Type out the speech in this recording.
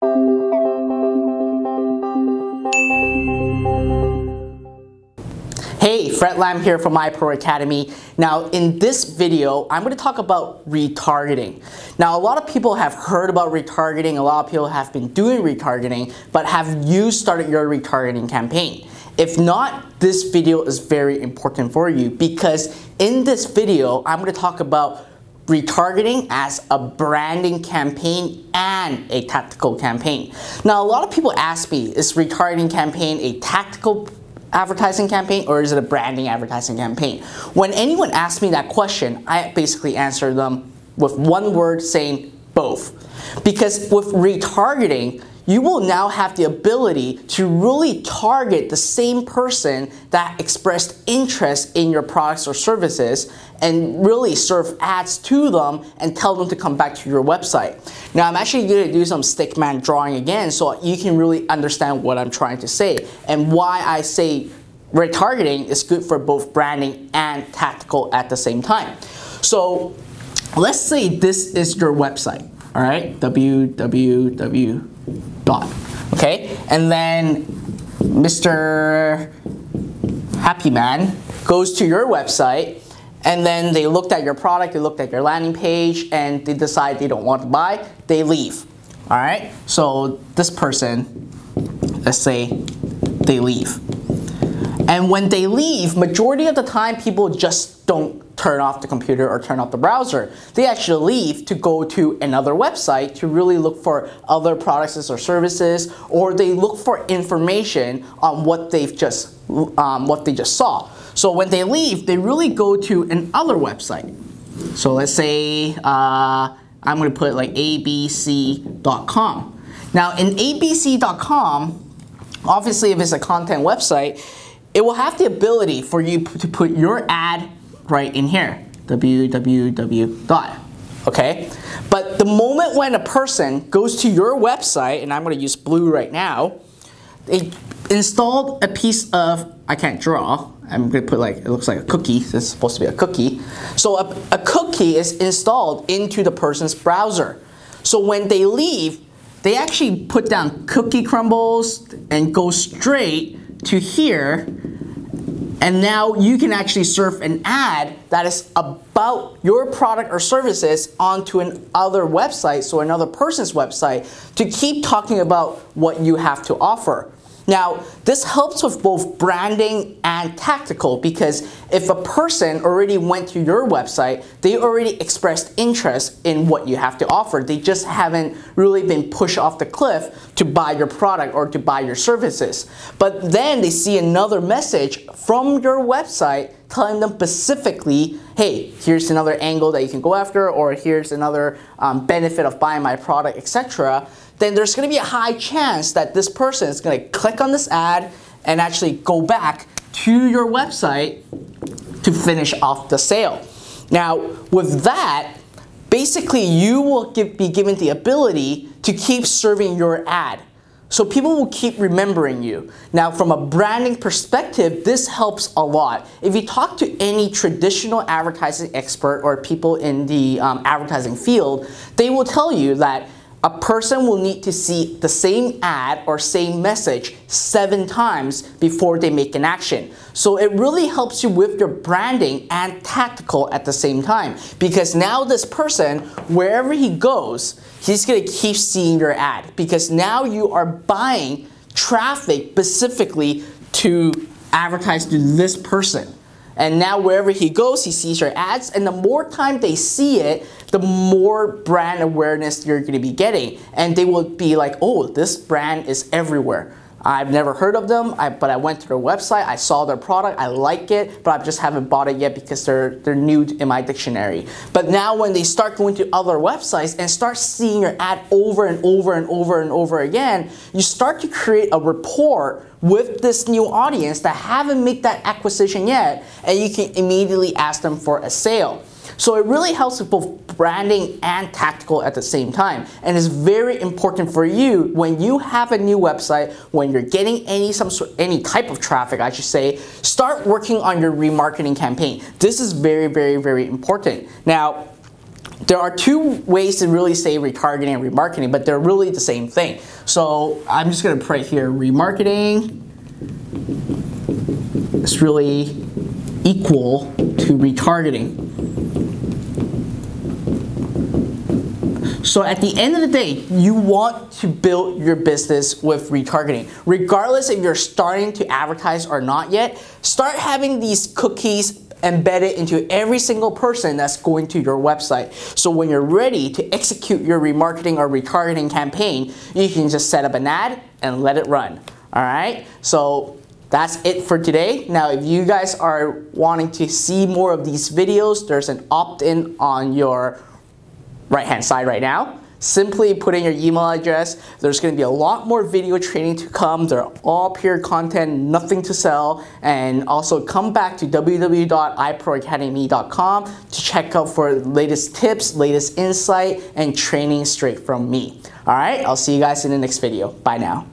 Hey, Fred Lam here from MyPro Academy. Now in this video, I'm going to talk about retargeting. Now a lot of people have heard about retargeting, a lot of people have been doing retargeting, but have you started your retargeting campaign? If not, this video is very important for you because in this video, I'm going to talk about retargeting as a branding campaign and a tactical campaign. Now a lot of people ask me, is retargeting campaign a tactical advertising campaign or is it a branding advertising campaign? When anyone asks me that question, I basically answer them with one word saying both. Because with retargeting, you will now have the ability to really target the same person that expressed interest in your products or services and really serve ads to them and tell them to come back to your website. Now I'm actually going to do some stickman drawing again so you can really understand what I'm trying to say and why I say retargeting is good for both branding and tactical at the same time. So let's say this is your website, all right, www. Okay, and then Mr. Happy Man goes to your website and then they looked at your product, they looked at your landing page and they decide they don't want to buy, they leave. All right, so this person, let's say they leave. And when they leave, majority of the time people just don't turn off the computer or turn off the browser. They actually leave to go to another website to really look for other products or services, or they look for information on what they just saw. So when they leave, they really go to another website. So let's say I'm going to put like abc.com. Now in abc.com, obviously if it's a content website, it will have the ability for you to put your ad right in here, www. Okay, but the moment when a person goes to your website, and I'm going to use blue right now, they installed a piece of, I can't draw, I'm going to put like, it looks like a cookie, this is supposed to be a cookie. So a cookie is installed into the person's browser. So when they leave, they actually put down cookie crumbles and go straight to here, and now you can actually serve an ad that is about your product or services onto another website, so another person's website, to keep talking about what you have to offer. Now, this helps with both branding and tactical because if a person already went to your website, they already expressed interest in what you have to offer. They just haven't really been pushed off the cliff to buy your product or to buy your services. But then they see another message from your website telling them specifically, hey, here's another angle that you can go after, or here's another benefit of buying my product, etc. Then there's going to be a high chance that this person is going to click on this ad and actually go back to your website to finish off the sale. Now, with that, basically you will be given the ability to keep serving your ad. So people will keep remembering you. Now, from a branding perspective, this helps a lot. If you talk to any traditional advertising expert or people in the advertising field, they will tell you that a person will need to see the same ad or same message 7 times before they make an action. So it really helps you with your branding and tactical at the same time, because now this person, wherever he goes, he's going to keep seeing your ad because now you are buying traffic specifically to advertise to this person. And now wherever he goes, he sees your ads, and the more time they see it, the more brand awareness you're going to be getting. And they will be like, oh, this brand is everywhere. I've never heard of them, but I went to their website, I saw their product, I like it, but I just haven't bought it yet because they're new in my dictionary. But now when they start going to other websites and start seeing your ad over and over and over and over again, you start to create a rapport with this new audience that haven't made that acquisition yet, and you can immediately ask them for a sale. So it really helps with both branding and tactical at the same time, and it's very important for you when you have a new website, when you're getting any type of traffic, I should say, start working on your remarketing campaign. This is very, very, very important. Now, there are two ways to really say retargeting and remarketing, but they're really the same thing. So I'm just going to put here remarketing is really equal to retargeting. So at the end of the day, you want to build your business with retargeting. Regardless if you're starting to advertise or not yet, start having these cookies embedded into every single person that's going to your website. So when you're ready to execute your remarketing or retargeting campaign, you can just set up an ad and let it run. All right, so that's it for today. Now, if you guys are wanting to see more of these videos, there's an opt-in on your right-hand side right now. Simply put in your email address. There's going to be a lot more video training to come. They're all pure content, nothing to sell. And also come back to www.iproacademy.com to check out for latest tips, latest insight, and training straight from me. All right, I'll see you guys in the next video. Bye now.